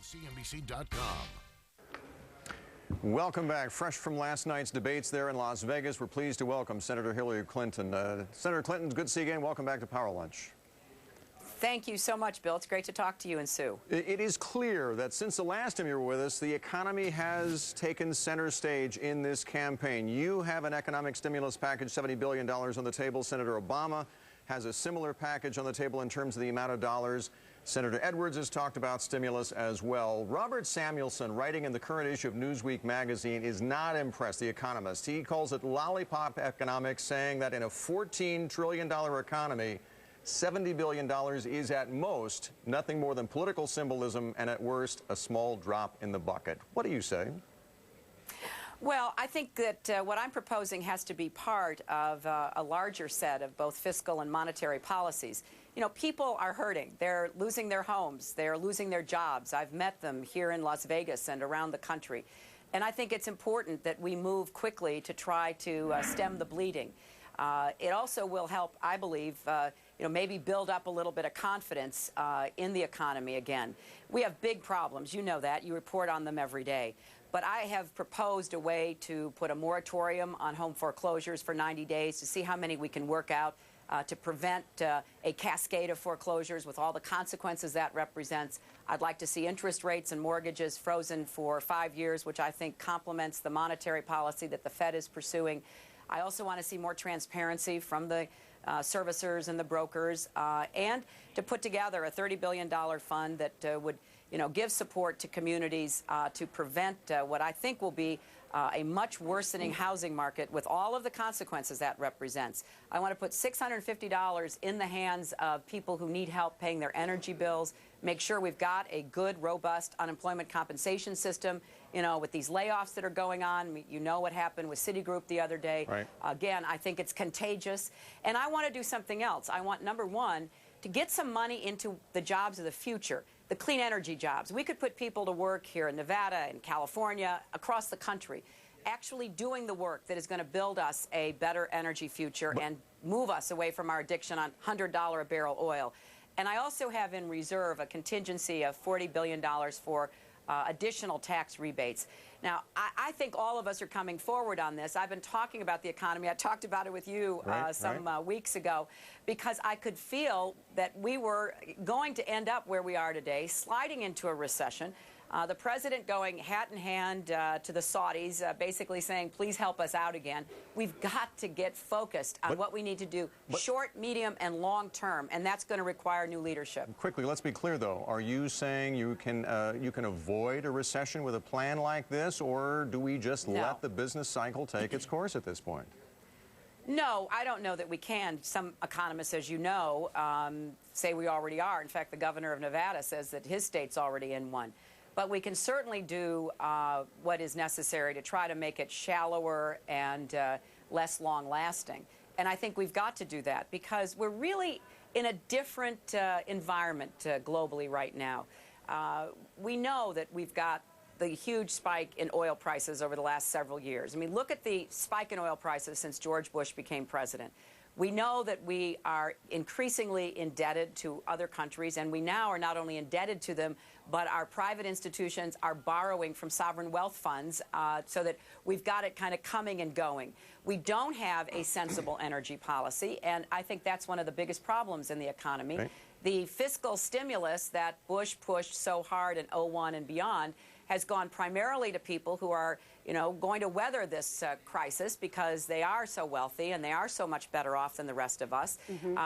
CNBC.com. Welcome back. Fresh from last night's debates there in Las Vegas, we're pleased to welcome Senator Hillary Clinton. Senator Clinton, good to see you again. Welcome back to Power Lunch. Thank you so much, Bill. It's great to talk to you and Sue. It is clear that since the last time you were with us, the economy has taken center stage in this campaign. You have an economic stimulus package, $70 billion on the table. Senator Obama has a similar package on the table in terms of the amount of dollars. Senator Edwards has talked about stimulus as well. Robert Samuelson, writing in the current issue of Newsweek magazine, is not impressed, the economist. He calls it lollipop economics, saying that in a $14 trillion economy, $70 billion is at most nothing more than political symbolism and at worst a small drop in the bucket. What do you say? Well, I think that what I'm proposing has to be part of a larger set of both fiscal and monetary policies. You know, people are hurting. They're losing their homes. They're losing their jobs. I've met them here in Las Vegas and around the country. And I think it's important that we move quickly to try to stem the bleeding. It also will help, I believe, maybe build up a little bit of confidence in the economy again. We have big problems. You know that. You report on them every day. But I have proposed a way to put a moratorium on home foreclosures for 90 days to see how many we can work out to prevent a cascade of foreclosures with all the consequences that represents. I'd like to see interest rates and mortgages frozen for 5 years, which I think complements the monetary policy that the Fed is pursuing. I also want to see more transparency from the servicers and the brokers, and to put together a $30 billion fund that would give support to communities to prevent what I think will be a much worsening housing market with all of the consequences that represents. I want to put $650 in the hands of people who need help paying their energy bills, make sure we've got a good, robust unemployment compensation system. With these layoffs that are going on, you know what happened with Citigroup the other day. Right. Again, I think it's contagious. And I want to do something else. I want, number one, to get some money into the jobs of the future, the clean energy jobs. We could put people to work here in Nevada and California, across the country, actually doing the work that is going to build us a better energy future and move us away from our addiction on $100 a barrel oil. And I also have in reserve a contingency of $40 billion for additional tax rebates. Now, I think all of us are coming forward on this. I've been talking about the economy. I talked about it with you some weeks ago because I could feel that we were going to end up where we are today, sliding into a recession. The president going hat in hand to the Saudis, basically saying, please help us out again. We've got to get focused on what we need to do short, medium, and long term, and that's going to require new leadership. Quickly, let's be clear, though. Are you saying you can avoid a recession with a plan like this, or do we just let the business cycle take its course at this point? No, I don't know that we can. Some economists, as you know, say we already are. In fact, the governor of Nevada says that his state's already in one. But we can certainly do what is necessary to try to make it shallower and less long-lasting. And I think we've got to do that because we're really in a different environment globally right now. We know that we've got the huge spike in oil prices over the last several years. I mean, look at the spike in oil prices since George Bush became president. We know that we are increasingly indebted to other countries, and we now are not only indebted to them, but our private institutions are borrowing from sovereign wealth funds so that we've got it kind of coming and going. We don't have a sensible energy policy, and I think that's one of the biggest problems in the economy. Right. The fiscal stimulus that Bush pushed so hard in 2001 and beyond has gone primarily to people who are, going to weather this crisis because they are so wealthy and they are so much better off than the rest of us.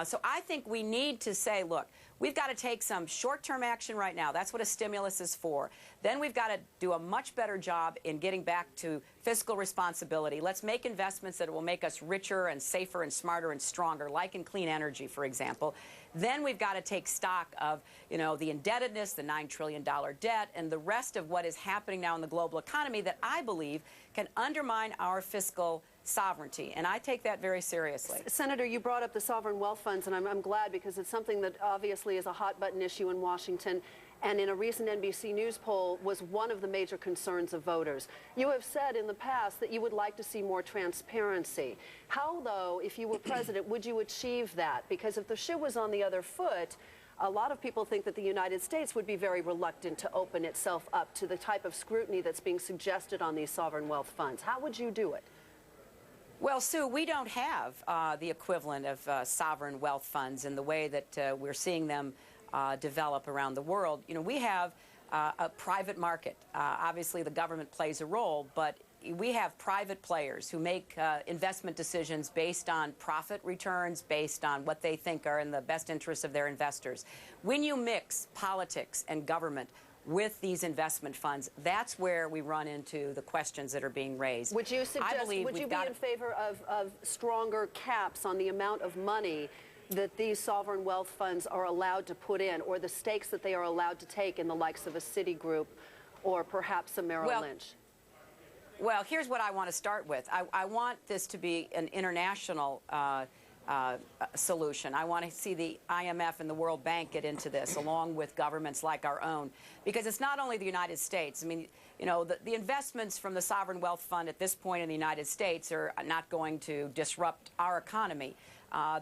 So I think we need to say, look, we've got to take some short-term action right now. That's what a stimulus is for. Then we've got to do a much better job in getting back to fiscal responsibility. Let's make investments that will make us richer and safer and smarter and stronger, like in clean energy, for example. Then we've got to take stock of, the indebtedness, the $9 trillion debt, and the rest of what is happening now in the global economy that I believe can undermine our fiscal sovereignty, and I take that very seriously. Senator, you brought up the sovereign wealth funds, and I'm glad because it's something that obviously is a hot-button issue in Washington, and in a recent NBC News poll was one of the major concerns of voters. You have said in the past that you would like to see more transparency. How, though, if you were president, would you achieve that? Because if the shoe was on the other foot, a lot of people think that the United States would be very reluctant to open itself up to the type of scrutiny that's being suggested on these sovereign wealth funds. How would you do it? Well, Sue, we don't have the equivalent of sovereign wealth funds in the way that we're seeing them develop around the world. You know, we have a private market. Obviously, the government plays a role, but we have private players who make investment decisions based on profit returns, based on what they think are in the best interests of their investors. When you mix politics and government with these investment funds, that's where we run into the questions that are being raised. Would you suggest, would you be in favor of stronger caps on the amount of money that these sovereign wealth funds are allowed to put in, or the stakes that they are allowed to take in the likes of a Citigroup or perhaps a Merrill Lynch? Well, here's what I want to start with. I want this to be an international solution. I want to see the IMF and the World Bank get into this, along with governments like our own, because it's not only the United States. I mean, you know, the investments from the Sovereign Wealth Fund at this point in the United States are not going to disrupt our economy.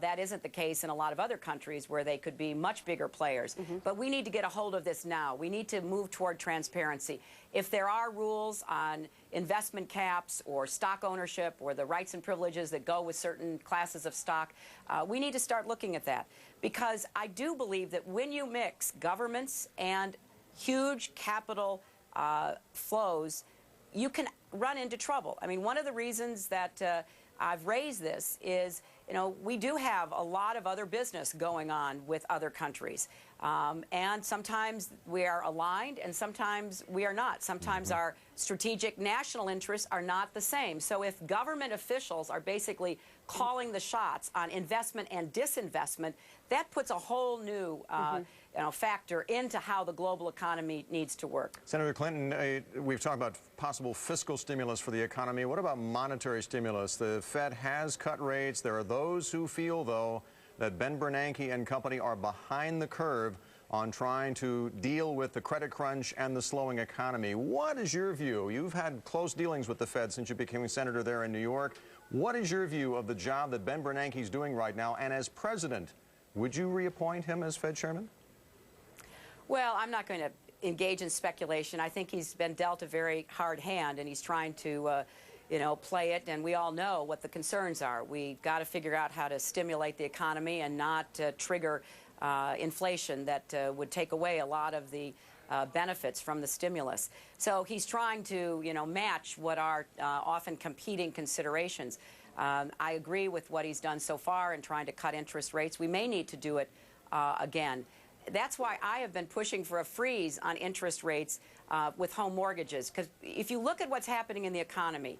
That isn't the case in a lot of other countries where they could be much bigger players. But we need to get a hold of this now. We need to move toward transparency. If there are rules on investment caps or stock ownership or the rights and privileges that go with certain classes of stock, we need to start looking at that. Because I do believe that when you mix governments and huge capital flows, you can run into trouble. I mean, one of the reasons that I've raised this is, you know, we do have a lot of other business going on with other countries. And sometimes we are aligned and sometimes we are not. Sometimes our strategic national interests are not the same. So if government officials are basically calling the shots on investment and disinvestment, that puts a whole new factor into how the global economy needs to work. Senator Clinton, we've talked about possible fiscal stimulus for the economy. What about monetary stimulus? The Fed has cut rates. There are those who feel, though, that Ben Bernanke and company are behind the curve on trying to deal with the credit crunch and the slowing economy. What is your view? You've had close dealings with the Fed since you became a senator there in New York. What is your view of the job that Ben Bernanke is doing right now? And as president, would you reappoint him as Fed chairman? Well, I'm not going to engage in speculation. I think he's been dealt a very hard hand, and he's trying to play it, and we all know what the concerns are. We've got to figure out how to stimulate the economy and not trigger inflation that would take away a lot of the benefits from the stimulus. So he's trying to, match what are often competing considerations. I agree with what he's done so far in trying to cut interest rates. We may need to do it again. That's why I have been pushing for a freeze on interest rates with home mortgages, because if you look at what's happening in the economy,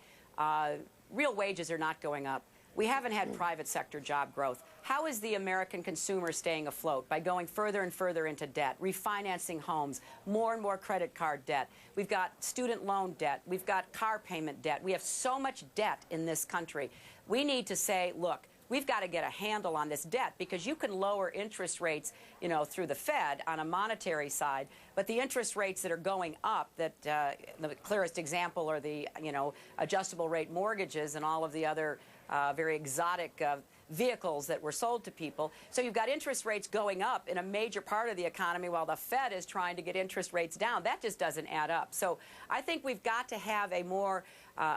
real wages are not going up. We haven't had private sector job growth. How is the American consumer staying afloat? By going further and further into debt, refinancing homes, more and more credit card debt. We've got student loan debt. We've got car payment debt. We have so much debt in this country. We need to say, look, we've got to get a handle on this debt, because you can lower interest rates, through the Fed on a monetary side, but the interest rates that are going up, that the clearest example are the, adjustable rate mortgages and all of the other very exotic vehicles that were sold to people. So you've got interest rates going up in a major part of the economy while the Fed is trying to get interest rates down. That just doesn't add up. So I think we've got to have a more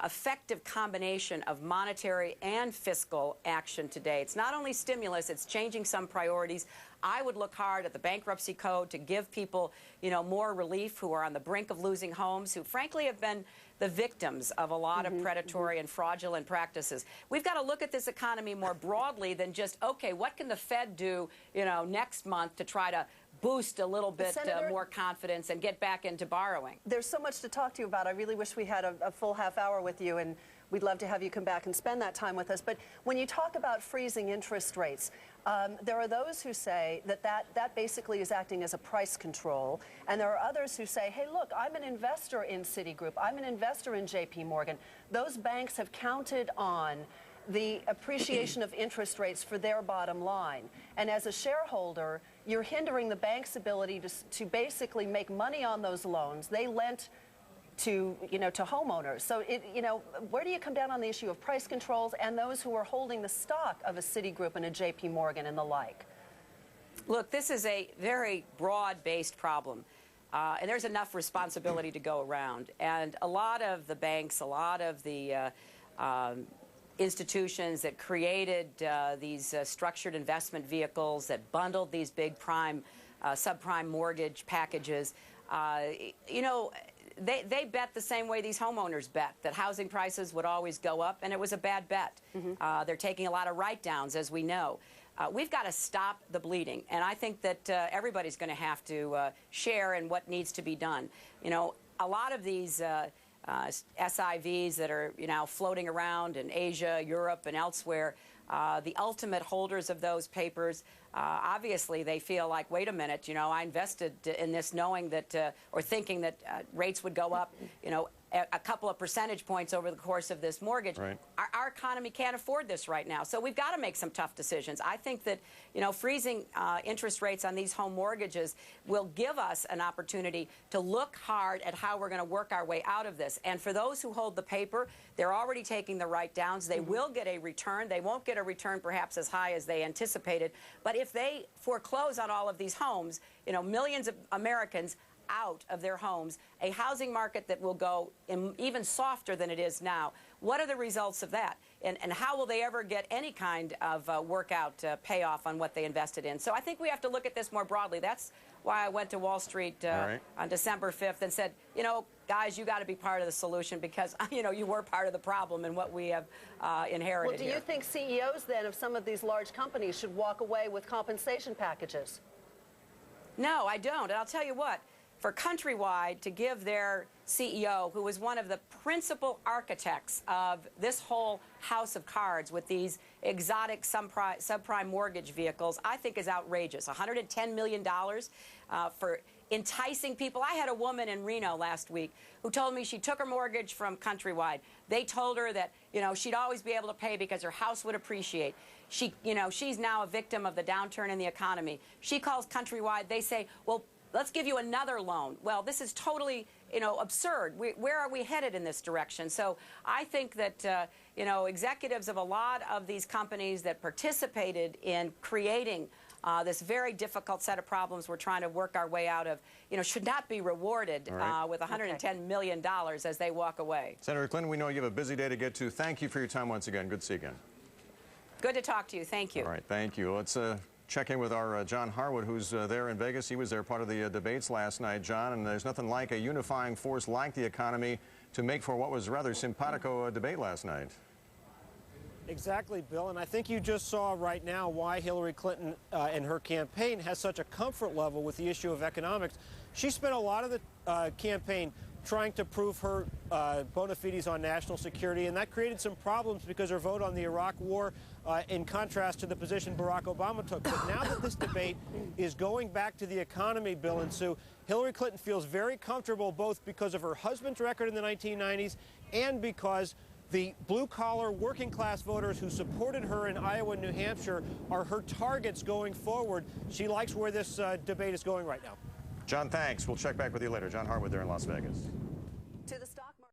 effective combination of monetary and fiscal action today. It's not only stimulus, it's changing some priorities. I would look hard at the bankruptcy code to give people, more relief who are on the brink of losing homes, who frankly have been the victims of a lot of predatory and fraudulent practices. We've got to look at this economy more broadly than just, okay, what can the Fed do, next month to try to boost a little bit more confidence and get back into borrowing? There's so much to talk to you about. I really wish we had a full half hour with you, and we'd love to have you come back and spend that time with us. But when you talk about freezing interest rates, there are those who say that basically is acting as a price control, and there are others who say, hey, look, I'm an investor in Citigroup, I'm an investor in JP Morgan. Those banks have counted on the appreciation of interest rates for their bottom line. And as a shareholder, you're hindering the bank's ability to basically make money on those loans they lent to homeowners. So where do you come down on the issue of price controls and those who are holding the stock of a Citigroup and a JP Morgan and the like? Look, this is a very broad-based problem, and there's enough responsibility to go around. And a lot of the banks, a lot of the institutions that created these structured investment vehicles that bundled these big prime, subprime mortgage packages, you know, they bet the same way these homeowners bet, that housing prices would always go up, and it was a bad bet. They're taking a lot of write-downs, as we know. We've got to stop the bleeding, and I think that everybody's going to have to share in what needs to be done. You know, a lot of these SIVs that are now floating around in Asia, Europe, and elsewhere, the ultimate holders of those papers, obviously they feel like, wait a minute, you know, I invested in this knowing that, or thinking that rates would go up, you know, a couple of percentage points over the course of this mortgage. Right. Our economy can't afford this right now. So we've got to make some tough decisions. I think that, you know, freezing interest rates on these home mortgages will give us an opportunity to look hard at how we're going to work our way out of this. And for those who hold the paper, they're already taking the write-downs. They will get a return. They won't get a return perhaps as high as they anticipated. But if they foreclose on all of these homes, you know, millions of Americans out of their homes, a housing market that will go even softer than it is now. What are the results of that? And how will they ever get any kind of workout payoff on what they invested in? So I think we have to look at this more broadly. That's why I went to Wall Street on December 5th and said, you know, guys, you got to be part of the solution because, you know, you were part of the problem in what we have inherited. Well, do you think CEOs then of some of these large companies should walk away with compensation packages? No, I don't. And I'll tell you what. For Countrywide to give their CEO, who was one of the principal architects of this whole house of cards with these exotic subprime mortgage vehicles, I think is outrageous. $110 million for enticing people. I had a woman in Reno last week who told me she took her mortgage from Countrywide. They told her that, you know, she'd always be able to pay because her house would appreciate. You know, she's now a victim of the downturn in the economy. She calls Countrywide. They say, well, let's give you another loan. Well, this is totally, you know, absurd. Where are we headed in this direction? So I think that, you know, executives of a lot of these companies that participated in creating this very difficult set of problems we're trying to work our way out of, you know, should not be rewarded with $110 million as they walk away. Senator Clinton, we know you have a busy day to get to. Thank you for your time once again. Good to see you again. Good to talk to you. Thank you. All right, thank you. Let's check in with our John Harwood, who's there in Vegas. He was there part of the debates last night, John, and there's nothing like a unifying force like the economy to make for what was a rather simpatico debate last night. Exactly, Bill, and I think you just saw right now why Hillary Clinton and her campaign has such a comfort level with the issue of economics. She spent a lot of the campaign trying to prove her bona fides on national security, and that created some problems because her vote on the Iraq war, in contrast to the position Barack Obama took. But now that this debate is going back to the economy, Bill and Sue, Hillary Clinton feels very comfortable both because of her husband's record in the 1990s and because the blue-collar, working-class voters who supported her in Iowa and New Hampshire are her targets going forward. She likes where this debate is going right now. John, thanks. We'll check back with you later. John Harwood there in Las Vegas.